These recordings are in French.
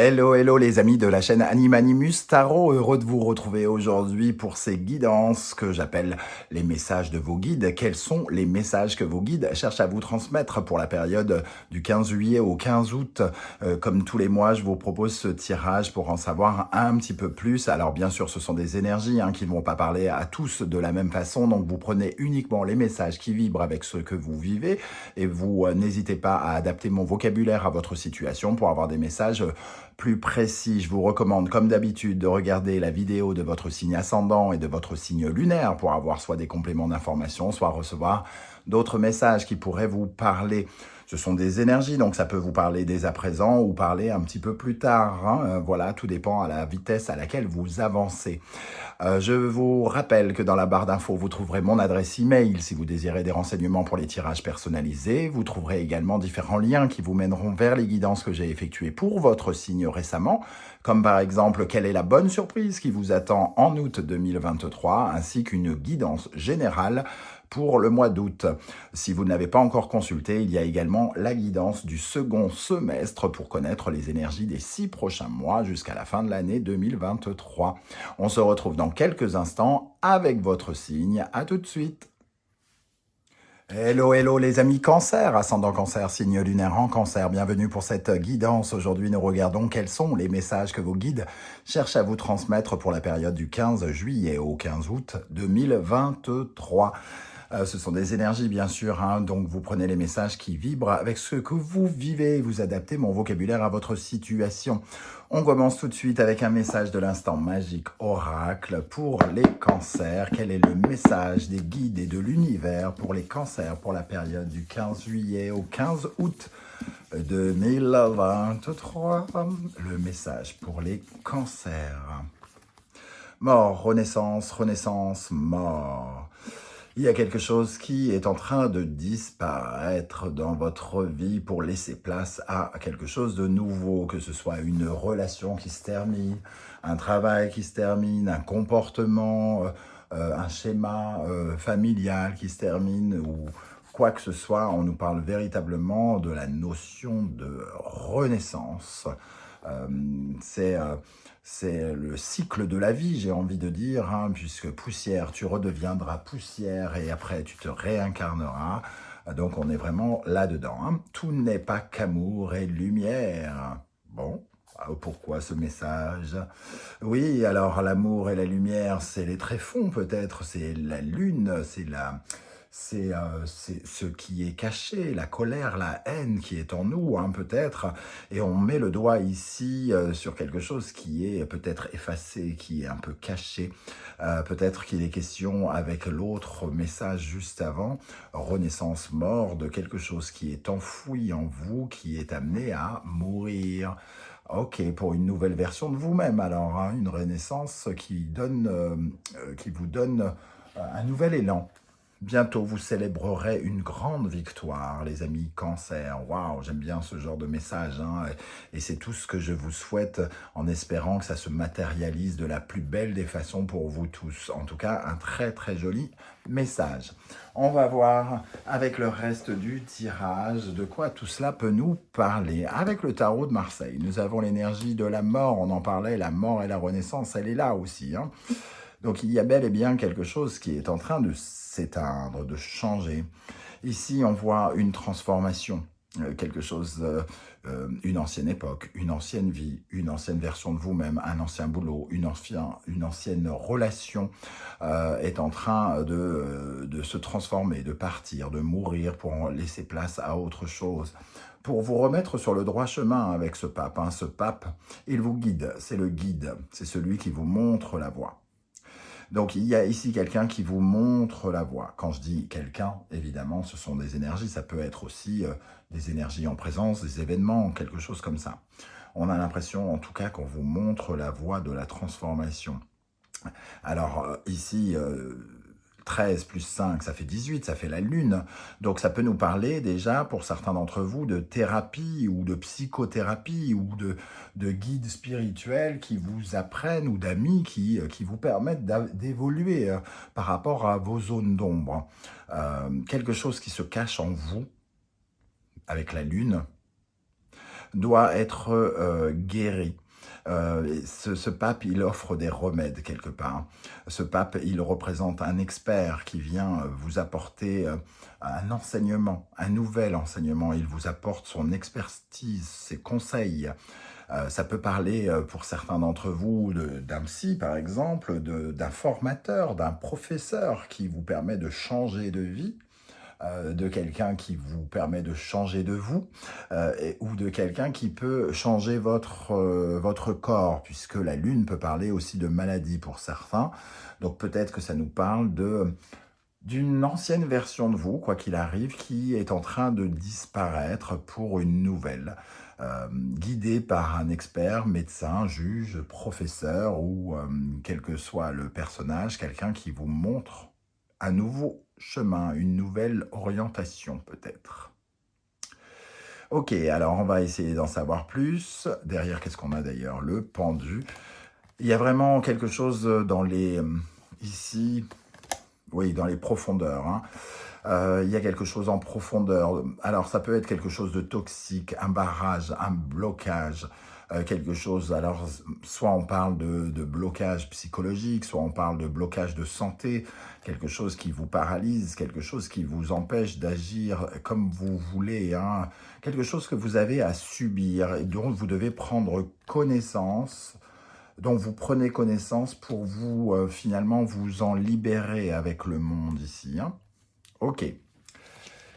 Hello, hello les amis de la chaîne Animanimus Tarot, heureux de vous retrouver aujourd'hui pour ces guidances que j'appelle les messages de vos guides. Quels sont les messages que vos guides cherchent à vous transmettre pour la période du 15 juillet au 15 août? Comme tous les mois, je vous propose ce tirage pour en savoir un petit peu plus. Alors bien sûr, ce sont des énergies qui ne vont pas parler à tous de la même façon, donc vous prenez uniquement les messages qui vibrent avec ce que vous vivez et vous n'hésitez pas à adapter mon vocabulaire à votre situation pour avoir des messages plus précis. Je vous recommande, comme d'habitude, de regarder la vidéo de votre signe ascendant et de votre signe lunaire pour avoir soit des compléments d'information, soit recevoir d'autres messages qui pourraient vous parler. Ce sont des énergies, donc ça peut vous parler dès à présent ou parler un petit peu plus tard. Voilà, tout dépend à la vitesse à laquelle vous avancez. Je vous rappelle que dans la barre d'infos, vous trouverez mon adresse email si vous désirez des renseignements pour les tirages personnalisés. Vous trouverez également différents liens qui vous mèneront vers les guidances que j'ai effectuées pour votre signe récemment, comme par exemple quelle est la bonne surprise qui vous attend en août 2023, ainsi qu'une guidance générale pour le mois d'août. Si vous n'avez pas encore consulté, il y a également la guidance du second semestre pour connaître les énergies des 6 prochains mois jusqu'à la fin de l'année 2023. On se retrouve dans quelques instants avec votre signe. À tout de suite. Hello, hello les amis Cancer, ascendant Cancer, signe lunaire en Cancer. Bienvenue pour cette guidance. Aujourd'hui, nous regardons quels sont les messages que vos guides cherchent à vous transmettre pour la période du 15 juillet au 15 août 2023. Ce sont des énergies, bien sûr, donc vous prenez les messages qui vibrent avec ce que vous vivez, vous adaptez mon vocabulaire à votre situation. On commence tout de suite avec un message de l'instant magique oracle pour les cancers. Quel est le message des guides et de l'univers pour les cancers pour la période du 15 juillet au 15 août 2023? Le message pour les cancers. Mort, renaissance, renaissance, mort. Il y a quelque chose qui est en train de disparaître dans votre vie pour laisser place à quelque chose de nouveau, que ce soit une relation qui se termine, un travail qui se termine, un comportement, un schéma familial qui se termine ou quoi que ce soit. On nous parle véritablement de la notion de renaissance. C'est le cycle de la vie, j'ai envie de dire, puisque poussière, tu redeviendras poussière et après tu te réincarneras. Donc on est vraiment là-dedans. Tout n'est pas qu'amour et lumière. Bon, pourquoi ce message? Oui, alors l'amour et la lumière, c'est les tréfonds peut-être, c'est la lune, c'est ce qui est caché, la colère, la haine qui est en nous, peut-être. Et on met le doigt ici sur quelque chose qui est peut-être effacé, qui est un peu caché. Peut-être qu'il est question avec l'autre message juste avant, renaissance mort, de quelque chose qui est enfoui en vous, qui est amené à mourir. Ok, pour une nouvelle version de vous-même alors, une renaissance qui vous donne un nouvel élan. Bientôt, vous célébrerez une grande victoire, les amis Cancer. Waouh, j'aime bien ce genre de message. Et c'est tout ce que je vous souhaite en espérant que ça se matérialise de la plus belle des façons pour vous tous. En tout cas, un très très joli message. On va voir avec le reste du tirage de quoi tout cela peut nous parler. Avec le tarot de Marseille, nous avons l'énergie de la mort. On en parlait, la mort et la renaissance, elle est là aussi. Donc il y a bel et bien quelque chose qui est en train de s'éteindre, de changer. Ici, on voit une transformation, quelque chose, une ancienne époque, une ancienne vie, une ancienne version de vous-même, un ancien boulot, une ancienne relation est en train de se transformer, de partir, de mourir pour laisser place à autre chose. Pour vous remettre sur le droit chemin avec ce pape. Ce pape, il vous guide, c'est le guide, c'est celui qui vous montre la voie. Donc, il y a ici quelqu'un qui vous montre la voie. Quand je dis quelqu'un, évidemment, ce sont des énergies. Ça peut être aussi des énergies en présence, des événements, quelque chose comme ça. On a l'impression, en tout cas, qu'on vous montre la voie de la transformation. Alors, ici... 13 plus 5, ça fait 18, ça fait la lune. Donc ça peut nous parler déjà, pour certains d'entre vous, de thérapie ou de psychothérapie ou de guides spirituels qui vous apprennent ou d'amis qui vous permettent d'évoluer par rapport à vos zones d'ombre. Quelque chose qui se cache en vous, avec la lune, doit être guéri. Ce pape, il offre des remèdes quelque part. Ce pape, il représente un expert qui vient vous apporter un enseignement, un nouvel enseignement. Il vous apporte son expertise, ses conseils. Ça peut parler pour certains d'entre vous d'un psy par exemple, d'un formateur, d'un professeur qui vous permet de changer de vie, de quelqu'un qui vous permet de changer de vous, ou de quelqu'un qui peut changer votre corps, puisque la lune peut parler aussi de maladie pour certains. Donc peut-être que ça nous parle d'une ancienne version de vous, quoi qu'il arrive, qui est en train de disparaître pour une nouvelle, guidée par un expert, médecin, juge, professeur, ou quel que soit le personnage, quelqu'un qui vous montre un nouveau chemin, une nouvelle orientation peut-être. Ok, alors on va essayer d'en savoir plus. Derrière, qu'est-ce qu'on a d'ailleurs? Le pendu. Il y a vraiment quelque chose dans les... ici, oui, dans les profondeurs. Hein. Il y a quelque chose en profondeur. Alors, ça peut être quelque chose de toxique, un barrage, un blocage, quelque chose... Alors, soit on parle de blocage psychologique, soit on parle de blocage de santé, quelque chose qui vous paralyse, quelque chose qui vous empêche d'agir comme vous voulez, hein, quelque chose que vous avez à subir et dont vous devez prendre connaissance, dont vous prenez connaissance pour vous, finalement, vous en libérer avec le monde ici. Hein. Ok.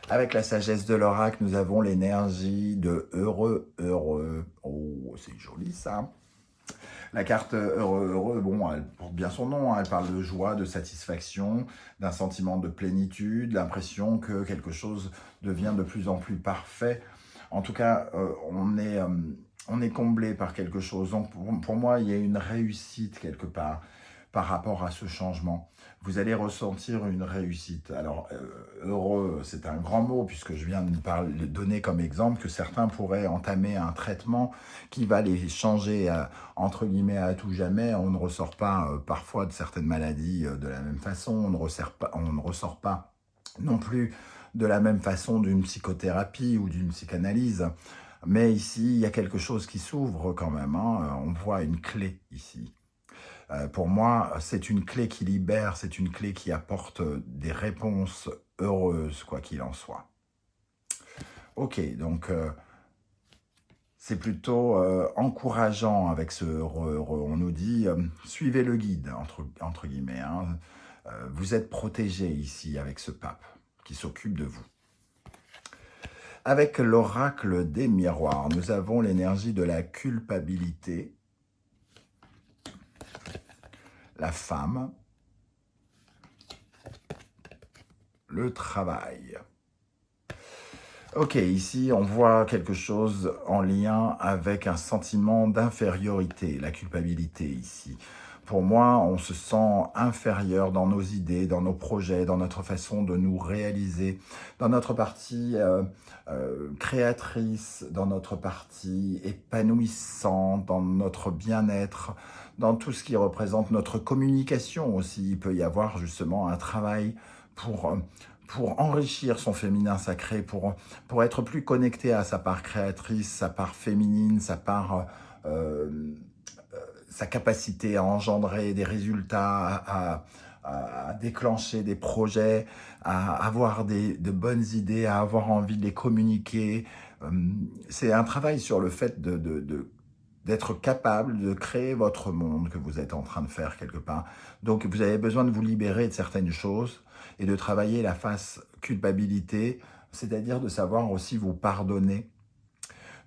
Avec la sagesse de l'oracle, nous avons l'énergie de heureux, heureux. Oh, c'est joli ça. La carte heureux, heureux, bon, elle porte bien son nom. Hein. Elle parle de joie, de satisfaction, d'un sentiment de plénitude, l'impression que quelque chose devient de plus en plus parfait. En tout cas, on est comblé par quelque chose. Donc, pour moi, il y a une réussite quelque part par rapport à ce changement. Vous allez ressentir une réussite. Alors, heureux, c'est un grand mot, puisque je viens de donner comme exemple que certains pourraient entamer un traitement qui va les changer, entre guillemets, à tout jamais. On ne ressort pas parfois de certaines maladies de la même façon. On ne ressort pas non plus de la même façon d'une psychothérapie ou d'une psychanalyse. Mais ici, il y a quelque chose qui s'ouvre quand même. Hein. On voit une clé ici. Pour moi, c'est une clé qui libère, c'est une clé qui apporte des réponses heureuses, quoi qu'il en soit. Ok, donc c'est plutôt encourageant avec ce heureux. On nous dit, suivez le guide, entre guillemets. Hein. Vous êtes protégé ici avec ce pape qui s'occupe de vous. Avec l'oracle des miroirs, nous avons l'énergie de la culpabilité, la femme, le travail. Ok, ici on voit quelque chose en lien avec un sentiment d'infériorité, la culpabilité ici. Pour moi, on se sent inférieur dans nos idées, dans nos projets, dans notre façon de nous réaliser, dans notre partie créatrice, dans notre partie épanouissante, dans notre bien-être, dans tout ce qui représente notre communication aussi. Il peut y avoir justement un travail pour enrichir son féminin sacré, pour être plus connecté à sa part créatrice, sa part féminine, sa capacité à engendrer des résultats, à déclencher des projets, à avoir de bonnes idées, à avoir envie de les communiquer. C'est un travail sur le fait d'être capable de créer votre monde que vous êtes en train de faire quelque part. Donc vous avez besoin de vous libérer de certaines choses et de travailler la face culpabilité, c'est-à-dire de savoir aussi vous pardonner,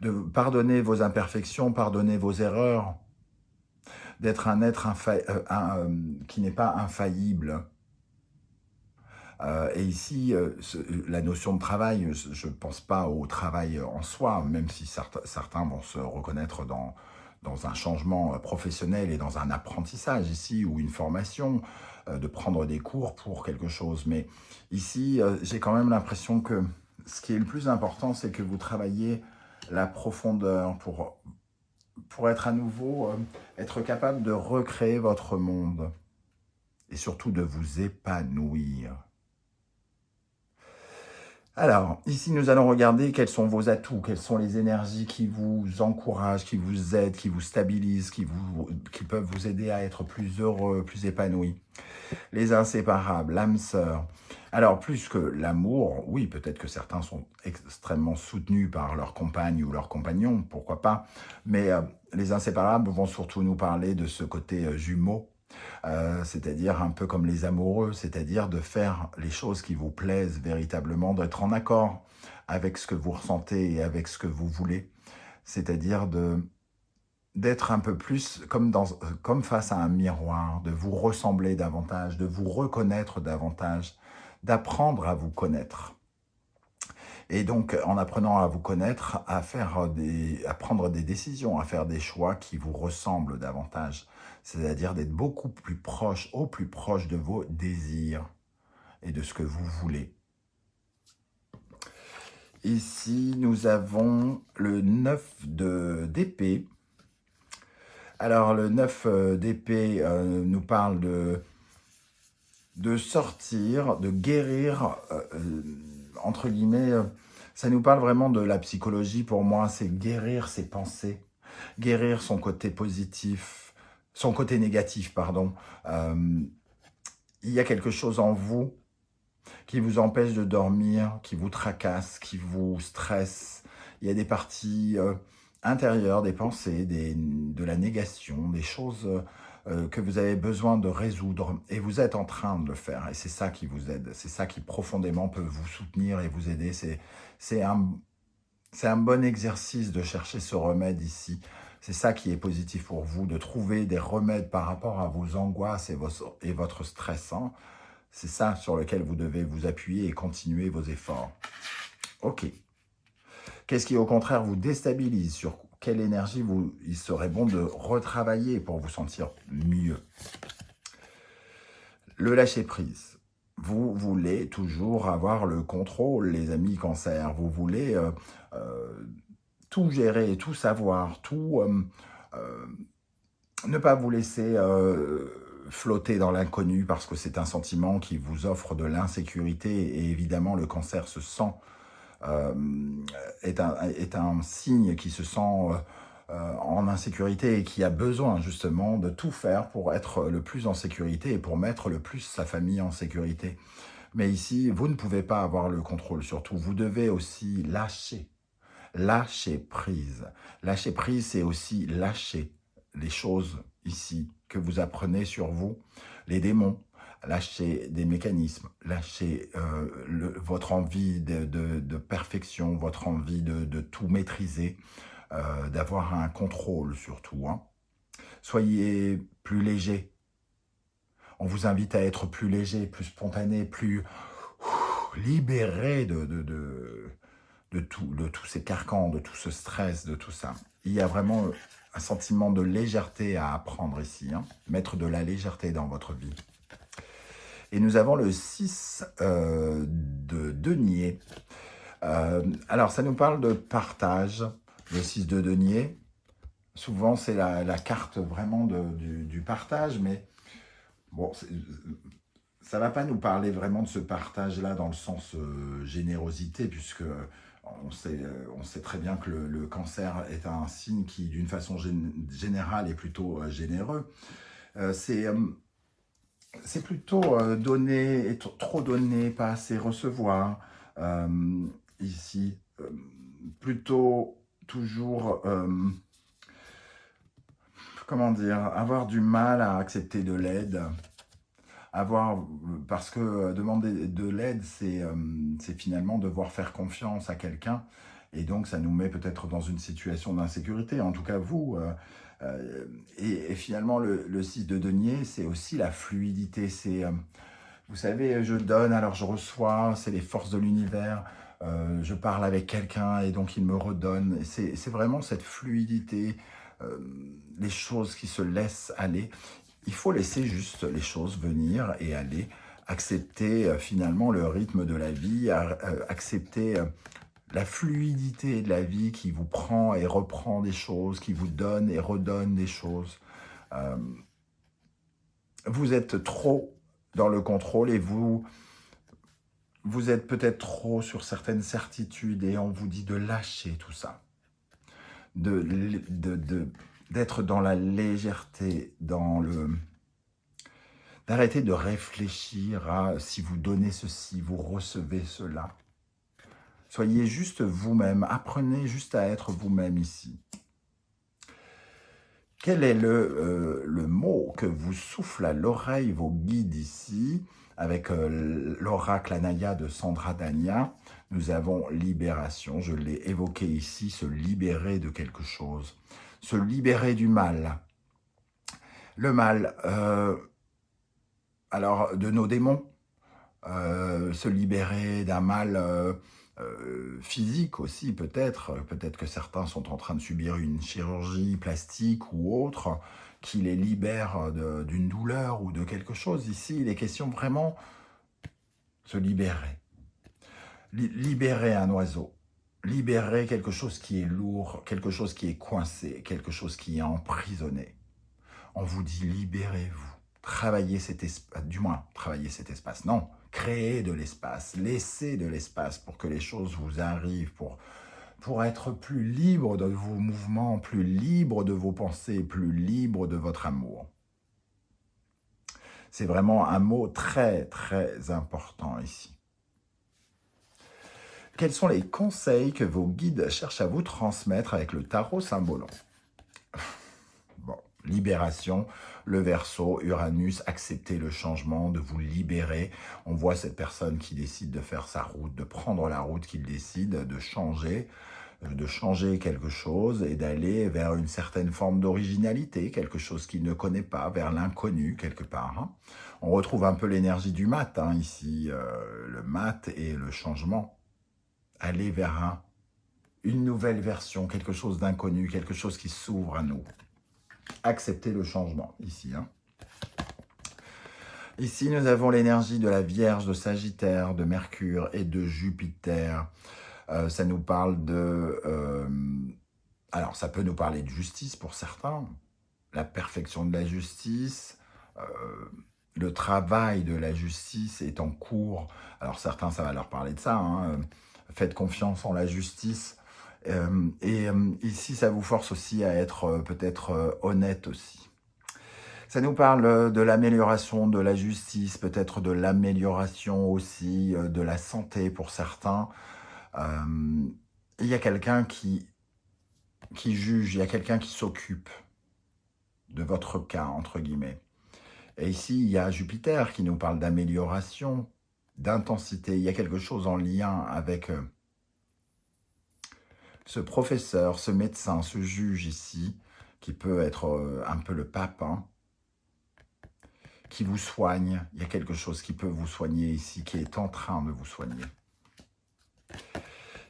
de pardonner vos imperfections, pardonner vos erreurs, d'être un être qui n'est pas infaillible. Et ici, la notion de travail, je ne pense pas au travail en soi, même si certains vont se reconnaître dans un changement professionnel et dans un apprentissage ici, ou une formation, de prendre des cours pour quelque chose. Mais ici, j'ai quand même l'impression que ce qui est le plus important, c'est que vous travaillez la profondeur pour être à nouveau, être capable de recréer votre monde et surtout de vous épanouir. Alors, ici, nous allons regarder quels sont vos atouts, quelles sont les énergies qui vous encouragent, qui vous aident, qui vous stabilisent, qui peuvent vous aider à être plus heureux, plus épanoui. Les inséparables, l'âme sœur. Alors, plus que l'amour, oui, peut-être que certains sont extrêmement soutenus par leur compagne ou leur compagnon, pourquoi pas, mais les inséparables vont surtout nous parler de ce côté jumeau, c'est-à-dire un peu comme les amoureux, c'est-à-dire de faire les choses qui vous plaisent véritablement, d'être en accord avec ce que vous ressentez et avec ce que vous voulez, c'est-à-dire d'être un peu plus comme face à un miroir, de vous ressembler davantage, de vous reconnaître davantage, d'apprendre à vous connaître. Et donc, en apprenant à vous connaître, à prendre des décisions, à faire des choix qui vous ressemblent davantage, c'est-à-dire d'être beaucoup plus proche, au plus proche de vos désirs et de ce que vous voulez. Ici, nous avons le 9 d'épée. Alors, le 9 d'épée nous parle de sortir, de guérir, entre guillemets, ça nous parle vraiment de la psychologie. Pour moi, c'est guérir ses pensées, guérir son côté positif, son côté négatif, pardon. Il y a quelque chose en vous qui vous empêche de dormir, qui vous tracasse, qui vous stresse. Il y a des parties intérieures, des pensées, de la négation, des choses que vous avez besoin de résoudre et vous êtes en train de le faire. Et c'est ça qui vous aide, c'est ça qui profondément peut vous soutenir et vous aider. C'est un bon exercice de chercher ce remède ici. C'est ça qui est positif pour vous, de trouver des remèdes par rapport à vos angoisses et votre stress. Hein. C'est ça sur lequel vous devez vous appuyer et continuer vos efforts. Ok. Qu'est-ce qui, au contraire, vous déstabilise? Sur quelle énergie il serait bon de retravailler pour vous sentir mieux? Le lâcher-prise. Vous voulez toujours avoir le contrôle, les amis cancer. Vous voulez tout gérer, tout savoir, ne pas vous laisser flotter dans l'inconnu parce que c'est un sentiment qui vous offre de l'insécurité et évidemment le cancer se sent, est un signe qui se sent en insécurité et qui a besoin justement de tout faire pour être le plus en sécurité et pour mettre le plus sa famille en sécurité. Mais ici, vous ne pouvez pas avoir le contrôle sur tout. Vous devez aussi lâcher prise. Lâcher prise, c'est aussi lâcher les choses ici que vous apprenez sur vous, les démons, lâcher des mécanismes, lâcher votre envie de perfection, votre envie de tout maîtriser, d'avoir un contrôle surtout. Hein. Soyez plus léger. On vous invite à être plus léger, plus spontané, plus libéré de tous ces carcans, de tout ce stress, de tout ça. Il y a vraiment un sentiment de légèreté à apprendre ici, hein. Mettre de la légèreté dans votre vie. Et nous avons le 6 de denier. Alors, ça nous parle de partage, le 6 de denier. Souvent, c'est la carte vraiment du partage, mais bon, ça ne va pas nous parler vraiment de ce partage-là dans le sens générosité, puisque on sait très bien que le cancer est un signe qui, d'une façon générale, est plutôt généreux. C'est plutôt donner, trop donner, pas assez recevoir. Ici, plutôt toujours, comment dire, avoir du mal à accepter de l'aide. Parce que demander de l'aide, c'est finalement devoir faire confiance à quelqu'un, et donc ça nous met peut-être dans une situation d'insécurité, en tout cas vous. Et finalement, le 6 de denier, c'est aussi la fluidité, c'est, vous savez, je donne, alors je reçois, c'est les forces de l'univers, je parle avec quelqu'un et donc il me redonne, c'est vraiment cette fluidité, les choses qui se laissent aller. Il faut laisser juste les choses venir et aller, accepter finalement le rythme de la vie, accepter la fluidité de la vie qui vous prend et reprend des choses, qui vous donne et redonne des choses. Vous êtes trop dans le contrôle et vous vous êtes peut-être trop sur certaines certitudes et on vous dit de lâcher tout ça, d'être dans la légèreté, d'arrêter de réfléchir à si vous donnez ceci, vous recevez cela. Soyez juste vous-même, apprenez juste à être vous-même ici. Quel est le mot que vous souffle à l'oreille vos guides ici? Avec l'oracle Anaya de Sandra Dania, nous avons libération. Je l'ai évoqué ici, se libérer de quelque chose. Se libérer du mal. Le mal, alors de nos démons, se libérer d'un mal physique aussi peut-être. Peut-être que certains sont en train de subir une chirurgie plastique ou autre qui les libère d'une douleur ou de quelque chose. Ici, il est question vraiment de se libérer. Libérer un oiseau. Libérer quelque chose qui est lourd, quelque chose qui est coincé, quelque chose qui est emprisonné. On vous dit libérez-vous. Travaillez cet espace, du moins travaillez cet espace. Non, créez de l'espace, laissez de l'espace pour que les choses vous arrivent, pour être plus libre de vos mouvements, plus libre de vos pensées, plus libre de votre amour. C'est vraiment un mot très, très important ici. Quels sont les conseils que vos guides cherchent à vous transmettre avec le tarot Symbolon? Bon, libération, le Verseau, Uranus, accepter le changement, de vous libérer. On voit cette personne qui décide de faire sa route, de prendre la route qu'il décide, de changer quelque chose et d'aller vers une certaine forme d'originalité, quelque chose qu'il ne connaît pas, vers l'inconnu quelque part. Hein. On retrouve un peu l'énergie du mat ici, le mat et le changement. Aller vers une nouvelle version, quelque chose d'inconnu, quelque chose qui s'ouvre à nous. Accepter le changement, ici. Hein. Ici, nous avons l'énergie de la Vierge, de Sagittaire, de Mercure et de Jupiter. Ça nous parle de... alors, ça peut nous parler de justice pour certains, la perfection de la justice, le travail de la justice est en cours. Alors, certains, ça va leur parler de ça, hein. Faites confiance en la justice. Ici, ça vous force aussi à être peut-être honnête aussi. Ça nous parle de l'amélioration de la justice, peut-être de l'amélioration aussi de la santé pour certains. Il y a quelqu'un qui juge, il y a quelqu'un qui s'occupe de votre cas, entre guillemets. Et ici, il y a Jupiter qui nous parle d'amélioration, d'intensité. Il y a quelque chose en lien avec ce professeur, ce médecin, ce juge ici, qui peut être un peu le pape, hein, qui vous soigne. Il y a quelque chose qui peut vous soigner ici, qui est en train de vous soigner.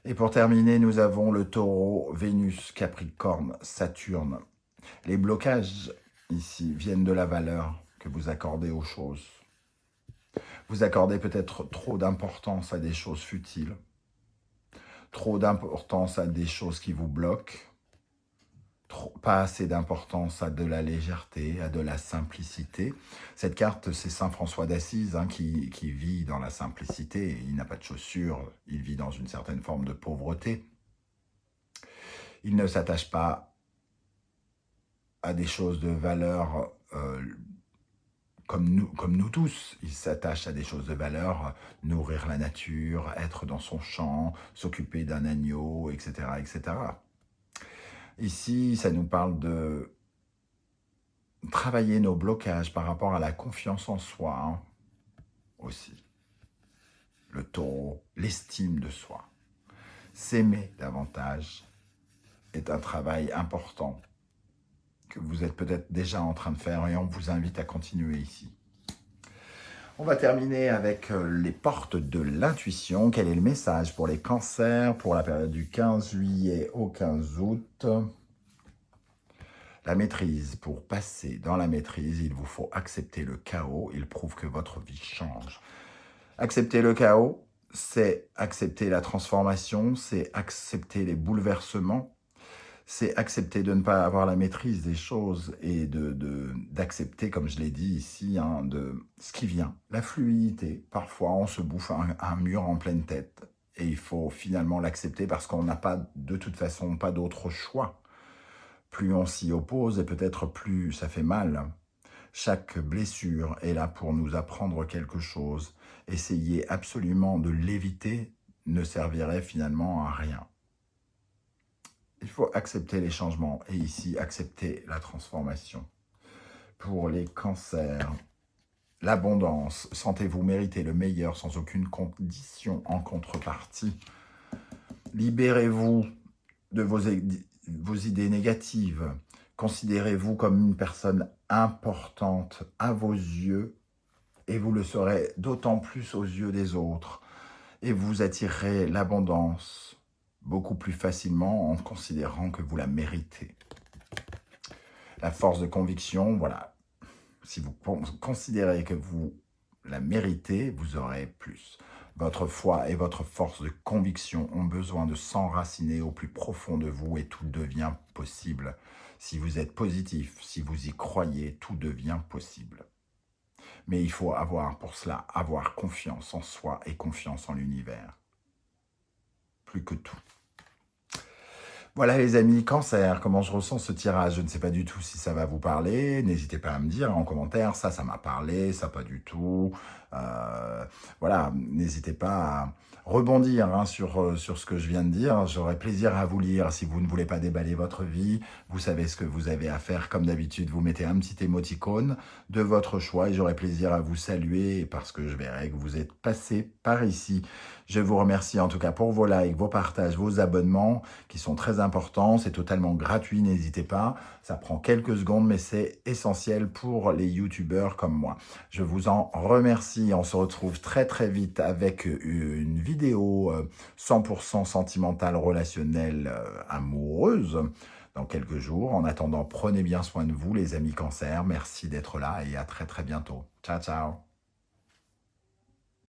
Et pour terminer, nous avons le Taureau, Vénus, Capricorne, Saturne. Les blocages ici viennent de la valeur que vous accordez aux choses. Vous accordez peut-être trop d'importance à des choses futiles, trop d'importance à des choses qui vous bloquent, pas assez d'importance à de la légèreté, à de la simplicité. Cette carte, c'est Saint François d'Assise hein, qui vit dans la simplicité. Il n'a pas de chaussures, il vit dans une certaine forme de pauvreté. Il ne s'attache pas à des choses de valeur comme nous tous. Il s'attache à des choses de valeur, nourrir la nature, être dans son champ, s'occuper d'un agneau, etc., etc. Ici, ça nous parle de travailler nos blocages par rapport à la confiance en soi hein, aussi. Le Taureau, l'estime de soi. S'aimer davantage est un travail important que vous êtes peut-être déjà en train de faire et on vous invite à continuer ici. On va terminer avec les portes de l'intuition. Quel est le message pour les cancers pour la période du 15 juillet au 15 août? La maîtrise. Pour passer dans la maîtrise, il vous faut accepter le chaos. Il prouve que votre vie change. Accepter le chaos, c'est accepter la transformation, c'est accepter les bouleversements, c'est accepter de ne pas avoir la maîtrise des choses et d'accepter, comme je l'ai dit ici, hein, de ce qui vient. La fluidité, parfois on se bouffe un mur en pleine tête et il faut finalement l'accepter parce qu'on n'a pas, de toute façon, pas d'autre choix. Plus on s'y oppose et peut-être plus ça fait mal. Chaque blessure est là pour nous apprendre quelque chose. Essayer absolument de l'éviter ne servirait finalement à rien. Il faut accepter les changements et ici accepter la transformation. Pour les cancers, l'abondance, sentez-vous mériter le meilleur sans aucune condition en contrepartie. Libérez-vous de vos idées négatives. Considérez-vous comme une personne importante à vos yeux et vous le serez d'autant plus aux yeux des autres. Et vous attirerez l'abondance beaucoup plus facilement en considérant que vous la méritez. La force de conviction, voilà. Si vous considérez que vous la méritez, vous aurez plus. Votre foi et votre force de conviction ont besoin de s'enraciner au plus profond de vous et tout devient possible. Si vous êtes positif, si vous y croyez, tout devient possible. Mais il faut pour cela avoir confiance en soi et confiance en l'univers. Plus que tout. Voilà les amis, cancer, comment je ressens ce tirage? Je ne sais pas du tout si ça va vous parler. N'hésitez pas à me dire en commentaire, ça m'a parlé, ça pas du tout. Voilà, n'hésitez pas à rebondir hein, sur ce que je viens de dire. J'aurai plaisir à vous lire si vous ne voulez pas déballer votre vie. Vous savez ce que vous avez à faire. Comme d'habitude, vous mettez un petit émoticône de votre choix et j'aurai plaisir à vous saluer parce que je verrai que vous êtes passé par ici. Je vous remercie en tout cas pour vos likes, vos partages, vos abonnements qui sont très importants. C'est totalement gratuit, n'hésitez pas. Ça prend quelques secondes, mais c'est essentiel pour les youtubeurs comme moi. Je vous en remercie. On se retrouve très très vite avec une vidéo 100% sentimentale, relationnelle, amoureuse dans quelques jours. En attendant, prenez bien soin de vous les amis cancer. Merci d'être là et à très très bientôt. Ciao, ciao.